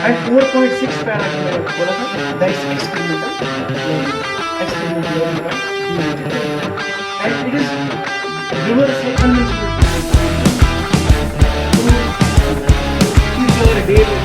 at 4.6 farad बोला था, that is experimental learning, experimental learning by doing, and it is reverse conventional. So choose your day